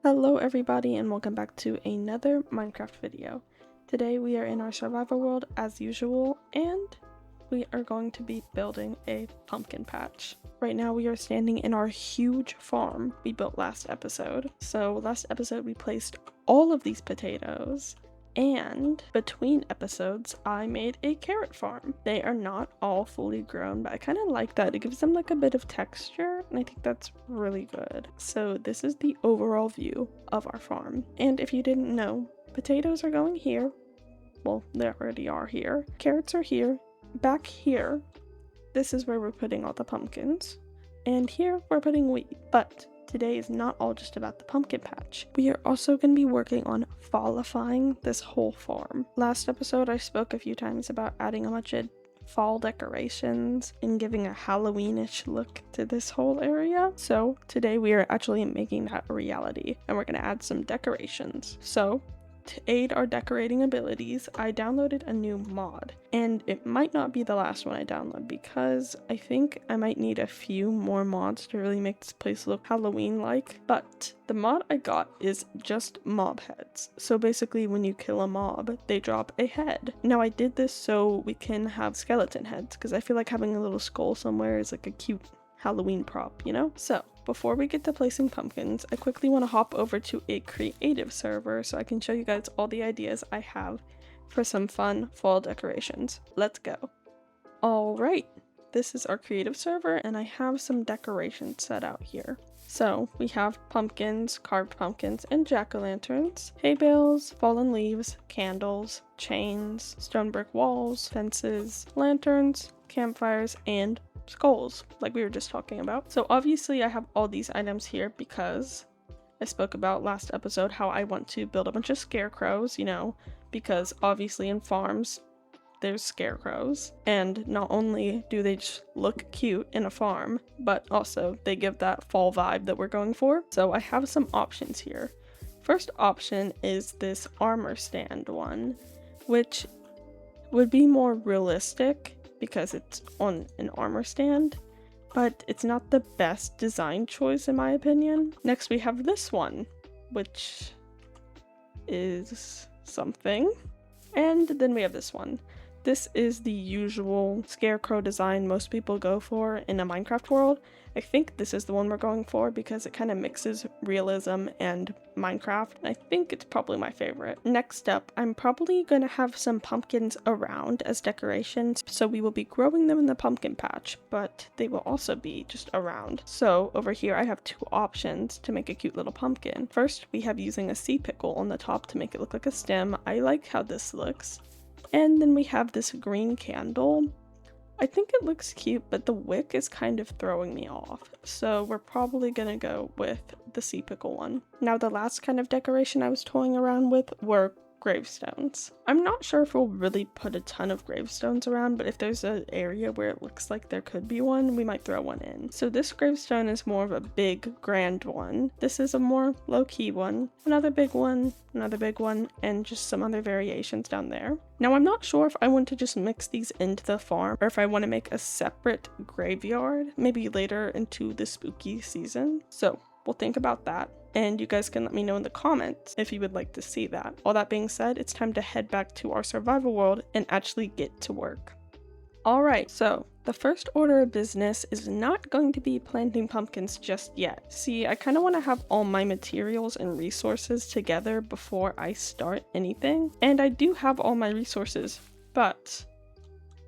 Hello everybody and welcome back to another Minecraft video. Today we are in our survival world as usual and we are going to be building a pumpkin patch. Right now we are standing in our huge farm we built last episode. So last episode we placed all of these potatoes and between episodes I made a carrot farm. They are not all fully grown, but I kind of like that. It gives them like a bit of texture and I think that's really good. So this is the overall view of our farm. And if you didn't know, potatoes are going here. Well, they already are here. Carrots are here. Back here, this is where we're putting all the pumpkins. And here we're putting wheat. But today is not all just about the pumpkin patch. We are also going to be working on fallifying this whole farm. Last episode I spoke a few times about adding a bunch of fall decorations and giving a Halloweenish look to this whole area. So today we are actually making that a reality and we're going to add some decorations. So to aid our decorating abilities, I downloaded a new mod, and it might not be the last one I download because I think I might need a few more mods to really make this place look Halloween-like, but the mod I got is just mob heads. So basically when you kill a mob, they drop a head. Now I did this so we can have skeleton heads because I feel like having a little skull somewhere is like a cute Halloween prop, you know? So before we get to placing pumpkins, I quickly want to hop over to a creative server so I can show you guys all the ideas I have for some fun fall decorations. Let's go. Alright, this is our creative server and I have some decorations set out here. So we have pumpkins, carved pumpkins, and jack-o'-lanterns, hay bales, fallen leaves, candles, chains, stone brick walls, fences, lanterns, campfires, and skulls, like we were just talking about. So obviously I have all these items here because I spoke about last episode how I want to build a bunch of scarecrows, you know, because obviously in farms there's scarecrows, and not only do they just look cute in a farm, but also they give that fall vibe that we're going for. So I have some options here. First option is this armor stand one, which would be more realistic because it's on an armor stand, but it's not the best design choice in my opinion. Next we have this one, which is something. And then we have this one. This is the usual scarecrow design most people go for in a Minecraft world. I think this is the one we're going for because it kind of mixes realism and Minecraft. I think it's probably my favorite. Next up, I'm probably going to have some pumpkins around as decorations. So we will be growing them in the pumpkin patch, but they will also be just around. So over here, I have two options to make a cute little pumpkin. First, we have using a sea pickle on the top to make it look like a stem. I like how this looks. And then we have this green candle. I think it looks cute, but the wick is kind of throwing me off. So we're probably gonna go with the sea pickle one. Now the last kind of decoration I was toying around with were gravestones. I'm not sure if we'll really put a ton of gravestones around, but if there's an area where it looks like there could be one, we might throw one in. So this gravestone is more of a big, grand one. This is a more low-key one. Another big one, and just some other variations down there. Now I'm not sure if I want to just mix these into the farm or if I want to make a separate graveyard, maybe later into the spooky season. So we'll think about that. And you guys can let me know in the comments if you would like to see that. All that being said, it's time to head back to our survival world and actually get to work. Alright, so the first order of business is not going to be planting pumpkins just yet. See, I kind of want to have all my materials and resources together before I start anything. And I do have all my resources, but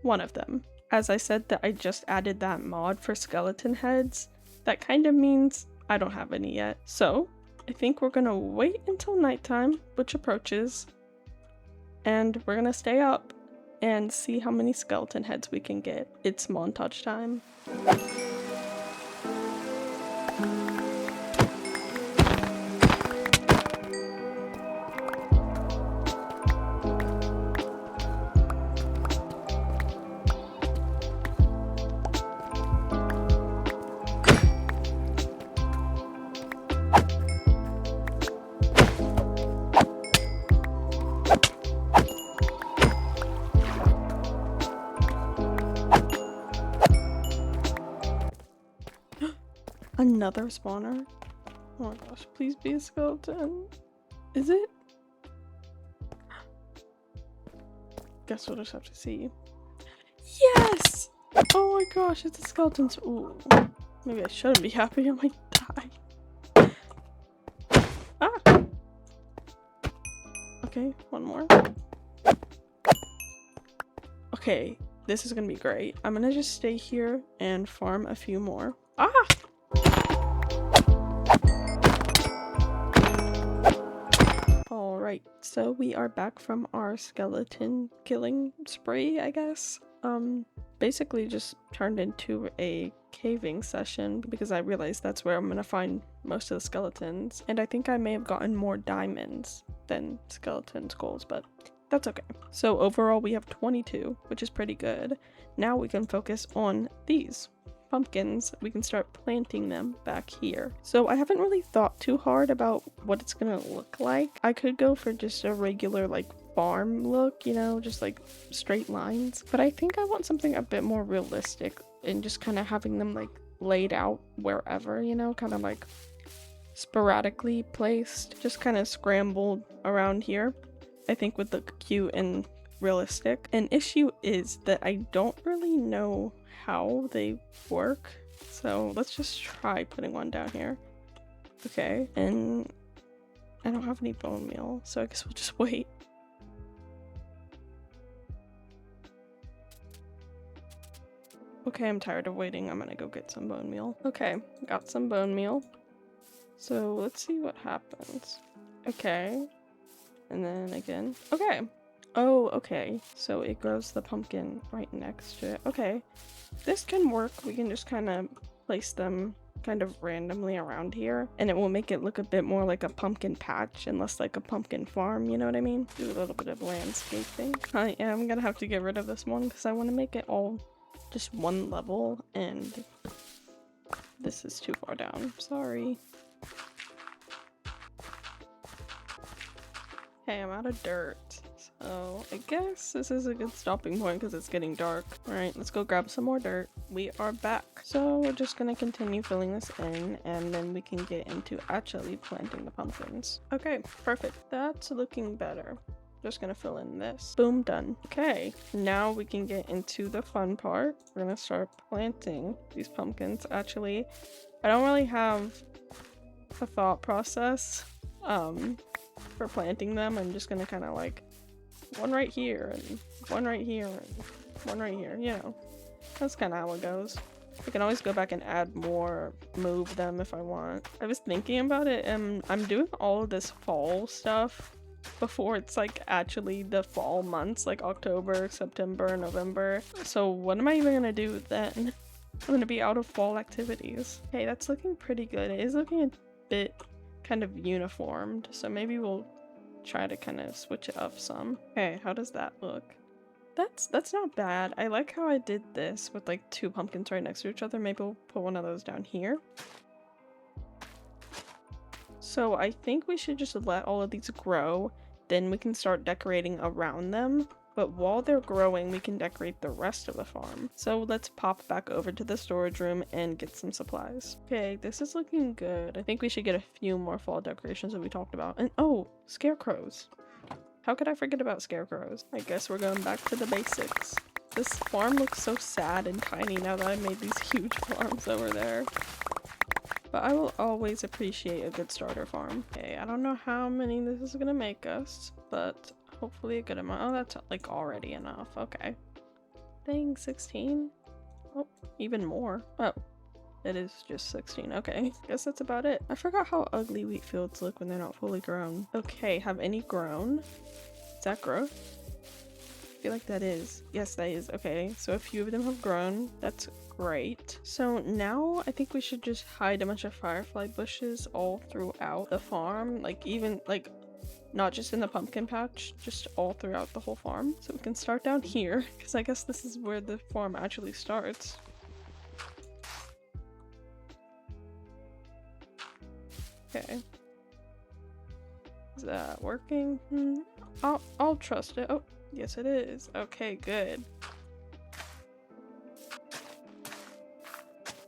one of them. As I said that I just added that mod for skeleton heads, that kind of means I don't have any yet. So I think we're gonna wait until nighttime, which approaches, and we're gonna stay up and see how many skeleton heads we can get. It's montage time. Another spawner? Oh my gosh, please be a skeleton. Is it? Guess we'll just have to see. Yes! Oh my gosh, it's a skeleton. Ooh. Maybe I shouldn't be happy, I might die. Ah! Okay, one more. Okay, this is gonna be great. I'm gonna just stay here and farm a few more. Ah! Alright, so we are back from our skeleton killing spree, I guess. Basically just turned into a caving session because I realized that's where I'm gonna find most of the skeletons. And I think I may have gotten more diamonds than skeleton skulls, but that's okay. So overall we have 22, which is pretty good. Now we can focus on these pumpkins. We can start planting them back here. So I haven't really thought too hard about what it's gonna look like. I could go for just a regular like farm look, you know, just like straight lines, but I think I want something a bit more realistic and just kind of having them like laid out wherever, you know, kind of like sporadically placed, just kind of scrambled around here. I think would look cute and realistic. An issue is that I don't really know how they work, so let's just try putting one down here. Okay, and I don't have any bone meal, so I guess we'll just wait. Okay, I'm tired of waiting. I'm gonna go get some bone meal. Okay, got some bone meal. So let's see what happens. Okay, and then again. Okay. Oh, okay. So it grows the pumpkin right next to it. Okay, this can work. We can just kind of place them kind of randomly around here, and it will make it look a bit more like a pumpkin patch and less like a pumpkin farm, you know what I mean? Do a little bit of landscaping. I am gonna have to get rid of this one because I want to make it all just one level, and this is too far down. Sorry. Hey, I'm out of dirt. So I guess this is a good stopping point because it's getting dark. Alright, let's go grab some more dirt. We are back. So we're just gonna continue filling this in, and then we can get into actually planting the pumpkins. Okay, perfect. That's looking better. Just gonna fill in this. Boom, done. Okay, now we can get into the fun part. We're gonna start planting these pumpkins. Actually, I don't really have a thought process for planting them. I'm just gonna kind of like one right here and one right here and one right here, you know. That's kind of how it goes. I can always go back and add more, move them if I want. I was thinking about it, and I'm doing all of this fall stuff before it's like actually the fall months, like October, September, November. So what am I even gonna do then? I'm gonna be out of fall activities. Okay, that's looking pretty good. It is looking a bit kind of uniformed, so maybe we'll try to kind of switch it up some. Okay, how does that look? That's not bad. I like how I did this with like two pumpkins right next to each other. Maybe we'll put one of those down here. So I think we should just let all of these grow, then we can start decorating around them. But while they're growing, we can decorate the rest of the farm. So let's pop back over to the storage room and get some supplies. Okay, this is looking good. I think we should get a few more fall decorations that we talked about. And oh, scarecrows. How could I forget about scarecrows? I guess we're going back to the basics. This farm looks so sad and tiny now that I made these huge farms over there. But I will always appreciate a good starter farm. Okay, I don't know how many this is gonna make us, but hopefully a good amount. Oh, that's like already enough. Okay. Dang, 16? Oh, even more. Oh, it is just 16. Okay, guess that's about it. I forgot how ugly wheat fields look when they're not fully grown. Okay, have any grown? Is that growth? I feel like that is. Yes, that is. Okay, so a few of them have grown. That's great. So now I think we should just hide a bunch of firefly bushes all throughout the farm. Like even like not just in the pumpkin patch, just all throughout the whole farm. So we can start down here because I guess this is where the farm actually starts. Okay. Is that working? I'll trust it. Oh, yes it is. Okay, good.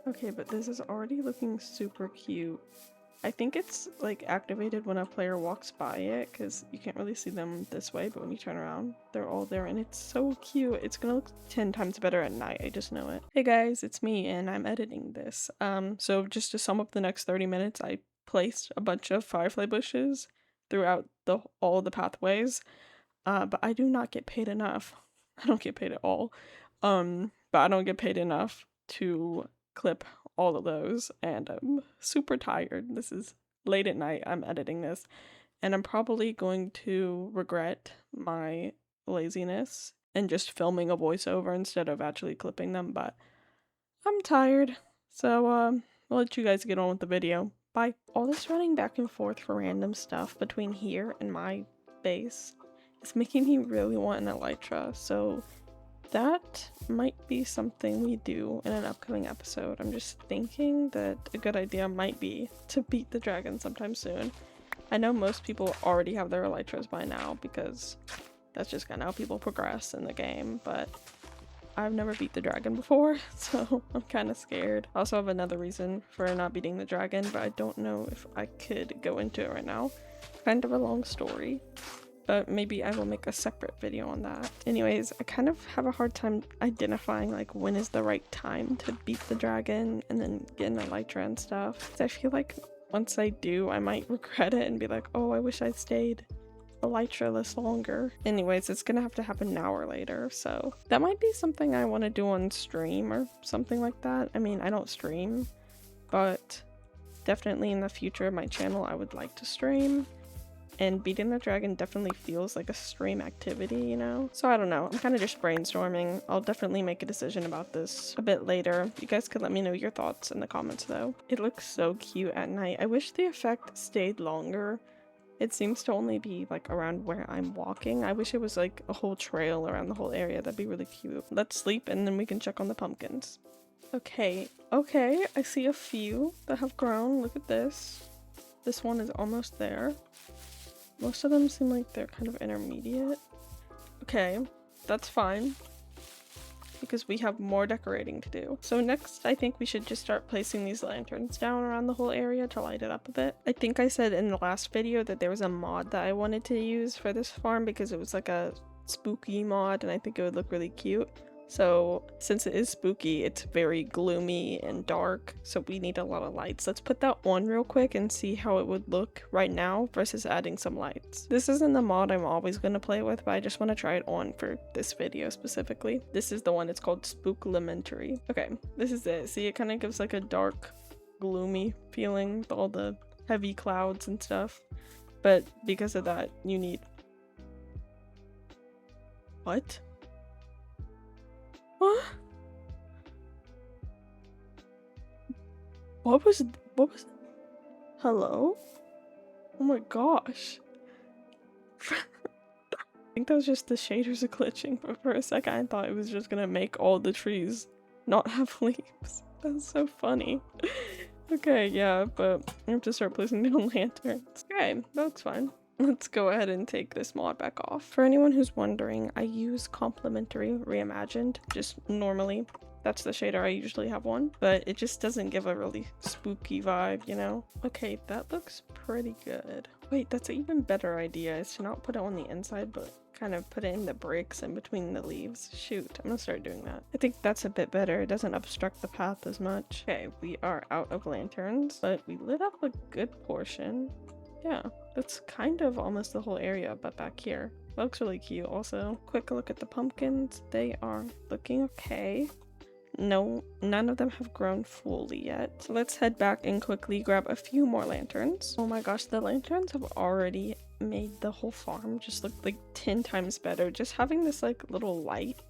Okay, but this is already looking super cute. I think it's like activated when a player walks by it, because you can't really see them this way, but when you turn around, they're all there, and it's so cute. It's gonna look 10 times better at night, I just know it. Hey guys, it's me, and I'm editing this. So just to sum up the next 30 minutes, I placed a bunch of firefly bushes throughout all the pathways, but I do not get paid enough. I don't get paid at all. But I don't get paid enough to clip all of those, and I'm super tired. This is late at night, I'm editing this, and I'm probably going to regret my laziness and just filming a voiceover instead of actually clipping them, but I'm tired, so I'll let you guys get on with the video. Bye. All this running back and forth for random stuff between here and my base is making me really want an elytra, so that might be something we do in an upcoming episode. I'm just thinking that a good idea might be to beat the dragon sometime soon. I know most people already have their elytras by now because that's just kind of how people progress in the game, but I've never beat the dragon before, so I'm kind of scared. I also have another reason for not beating the dragon, but I don't know if I could go into it right now. Kind of a long story, but maybe I will make a separate video on that. Anyways, I kind of have a hard time identifying like when is the right time to beat the dragon and then get an elytra and stuff. 'Cause I feel like once I do, I might regret it and be like, oh, I wish I'd stayed elytra-less longer. Anyways, it's gonna have to happen now or later, so that might be something I want to do on stream or something like that. I mean, I don't stream, but definitely in the future of my channel, I would like to stream. And beating the dragon definitely feels like a stream activity, you know? So I don't know, I'm kind of just brainstorming. I'll definitely make a decision about this a bit later. You guys could let me know your thoughts in the comments though. It looks so cute at night. I wish the effect stayed longer. It seems to only be like around where I'm walking. I wish it was like a whole trail around the whole area. That'd be really cute. Let's sleep and then we can check on the pumpkins. Okay, I see a few that have grown. Look at this. This one is almost there. Most of them seem like they're kind of intermediate. Okay, that's fine, because we have more decorating to do. So next, I think we should just start placing these lanterns down around the whole area to light it up a bit. I think I said in the last video that there was a mod that I wanted to use for this farm because it was like a spooky mod and I think it would look really cute. So since it is spooky, it's very gloomy and dark, so we need a lot of lights. Let's put that on real quick and see how it would look right now versus adding some lights. This isn't the mod I'm always going to play with, but I just want to try it on for this video specifically. This is the one, it's called Spooklementary. Okay, this is it. See, it kind of gives like a dark, gloomy feeling with all the heavy clouds and stuff. But because of that, you need... What? What was hello? Oh my gosh. I think that was just the shaders are glitching, but for a second I thought it was just gonna make all the trees not have leaves. That's so funny. Okay, yeah, but I have to start placing down lanterns. Okay, that's fine. Let's go ahead and take this mod back off. For anyone who's wondering, I use Complementary Reimagined, just normally. That's the shader I usually have on, but it just doesn't give a really spooky vibe, you know? Okay, that looks pretty good. Wait, that's an even better idea, is to not put it on the inside, but kind of put it in the bricks and between the leaves. Shoot, I'm gonna start doing that. I think that's a bit better. It doesn't obstruct the path as much. Okay, we are out of lanterns, but we lit up a good portion. Yeah, that's kind of almost the whole area, but back here. That looks really cute also. Quick look at the pumpkins. They are looking okay. No, none of them have grown fully yet. So let's head back and quickly grab a few more lanterns. Oh my gosh, the lanterns have already made the whole farm just look like 10 times better. Just having this like little light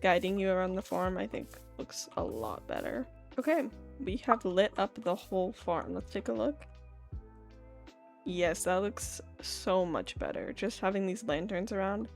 guiding you around the farm, I think looks a lot better. Okay, we have lit up the whole farm. Let's take a look. Yes, that looks so much better. Just having these lanterns around.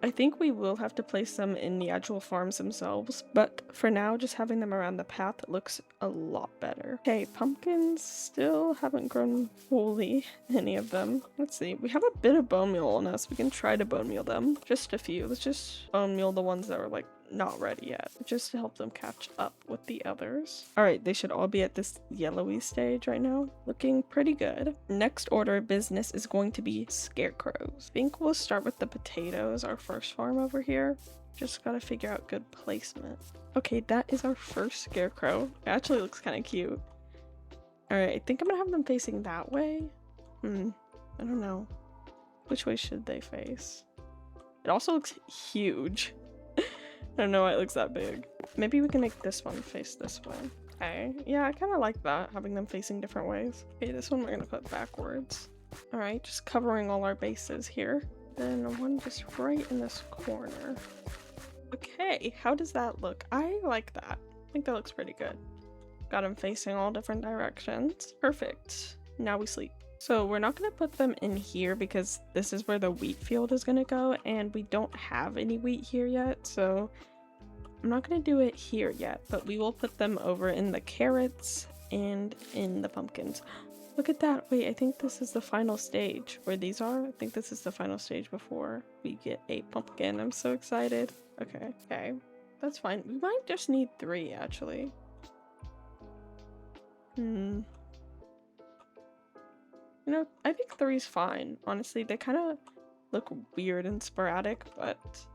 I think we will have to place them in the actual farms themselves, but for now, just having them around the path looks a lot better. Okay, pumpkins still haven't grown fully, any of them. Let's see, we have a bit of bone meal on us. We can try to bone meal them. Just a few. Let's just bone meal the ones that are like not ready yet, just to help them catch up with the others. All right, they should all be at this yellowy stage right now, looking pretty good. Next order of business is going to be scarecrows. I think we'll start with the potatoes, our first farm over here. Just gotta figure out good placement. Okay, that is our first scarecrow. It actually looks kind of cute. All right, I think I'm gonna have them facing that way. I don't know. Which way should they face? It also looks huge. I don't know why it looks that big. Maybe we can make this one face this way. Okay, yeah, I kind of like that, having them facing different ways. Okay, this one we're gonna put backwards. All right, just covering all our bases here. Then one just right in this corner. Okay, how does that look? I like that. I think that looks pretty good. Got them facing all different directions. Perfect. Now we sleep. So we're not going to put them in here because this is where the wheat field is going to go, and we don't have any wheat here yet, so I'm not going to do it here yet, but we will put them over in the carrots and in the pumpkins. Look at that. Wait, I think this is the final stage where these are. I think this is the final stage before we get a pumpkin. I'm so excited. Okay, that's fine. We might just need 3 actually. You know, I think 3's fine. Honestly, they kind of look weird and sporadic, but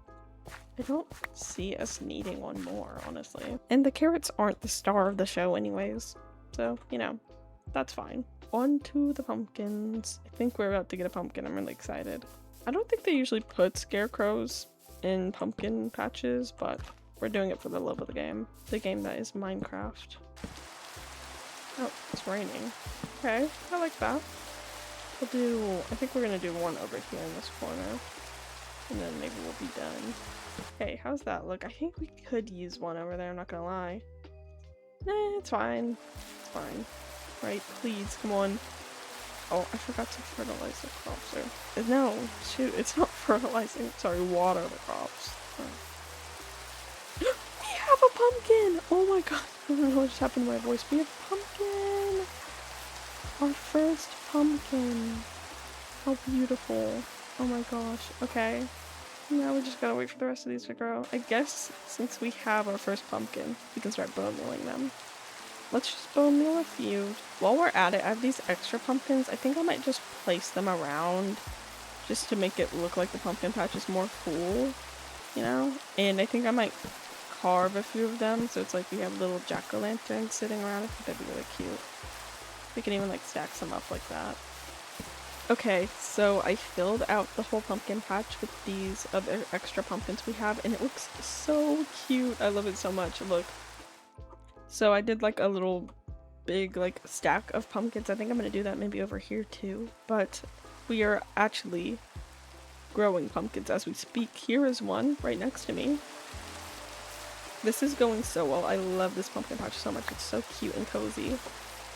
I don't see us needing one more, honestly. And the carrots aren't the star of the show anyways, so, you know, that's fine. On to the pumpkins. I think we're about to get a pumpkin. I'm really excited. I don't think they usually put scarecrows in pumpkin patches, but we're doing it for the love of the game. The game that is Minecraft. Oh, it's raining. Okay, I like that. I think we're gonna do one over here in this corner, and then maybe we'll be done. Okay, how's that look? I think we could use one over there, I'm not gonna lie. It's fine. It's fine. Right, please, come on. Oh, I forgot to fertilize the crops there. No, shoot, it's not fertilizing. Sorry, water the crops. Oh. We have a pumpkin! Oh my god, I don't know what just happened to my voice. We have a pumpkin! Our first pumpkin. How beautiful. Oh my gosh. Okay. Now we just gotta wait for the rest of these to grow. I guess since we have our first pumpkin, we can start bone mealing them. Let's just bone meal a few. While we're at it, I have these extra pumpkins. I think I might just place them around just to make it look like the pumpkin patch is more cool, you know? And I think I might carve a few of them so it's like we have little jack-o'-lanterns sitting around. I think that'd be really cute. We can even like stack some up like that. Okay, so I filled out the whole pumpkin patch with these other extra pumpkins we have, and it looks so cute. I love it so much. Look. So I did like a little big like stack of pumpkins. I think I'm gonna do that maybe over here too. But we are actually growing pumpkins as we speak. Here is one right next to me. This is going so well. I love this pumpkin patch so much. It's so cute and cozy.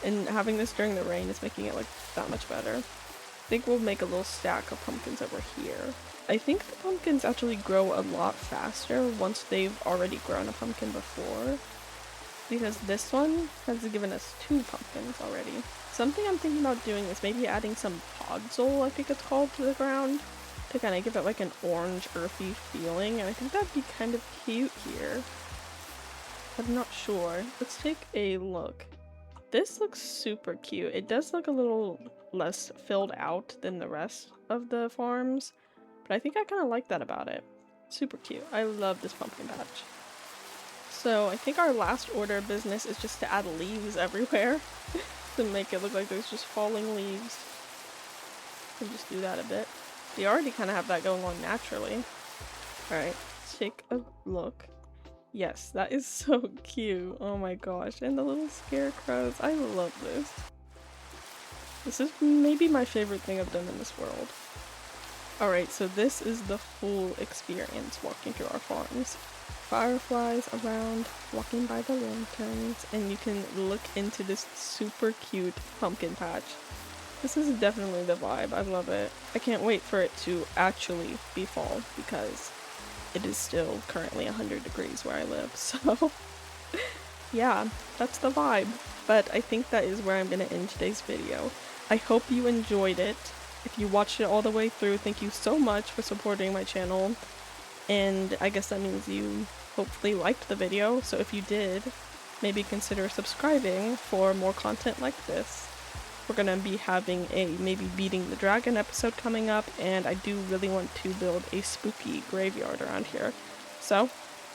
And having this during the rain is making it like that much better. I think we'll make a little stack of pumpkins over here. I think the pumpkins actually grow a lot faster once they've already grown a pumpkin before, because this one has given us 2 pumpkins already. Something I'm thinking about doing is maybe adding some podzol, I think it's called, to the ground to kind of give it like an orange earthy feeling, and I think that'd be kind of cute here. But I'm not sure. Let's take a look. This looks super cute. It does look a little less filled out than the rest of the farms, but I think I kind of like that about it. Super cute. I love this pumpkin patch. So I think our last order of business is just to add leaves everywhere to make it look like there's just falling leaves. We'll just do that a bit. We already kind of have that going on naturally. Alright, let's take a look. Yes, that is so cute. Oh my gosh. And the little scarecrows. I love this. This is maybe my favorite thing I've done in this world. Alright, so this is the full experience walking through our farms. Fireflies around, walking by the lanterns, and you can look into this super cute pumpkin patch. This is definitely the vibe. I love it. I can't wait for it to actually be fall because it is still currently 100 degrees where I live, so yeah, that's the vibe. But I think that is where I'm going to end today's video. I hope you enjoyed it. If you watched it all the way through, thank you so much for supporting my channel. and I guess that means you hopefully liked the video, so if you did, maybe consider subscribing for more content like this. We're gonna be having a maybe beating the dragon episode coming up, and I do really want to build a spooky graveyard around here. So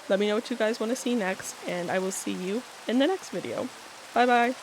let me know what you guys want to see next, and I will see you in the next video. Bye bye!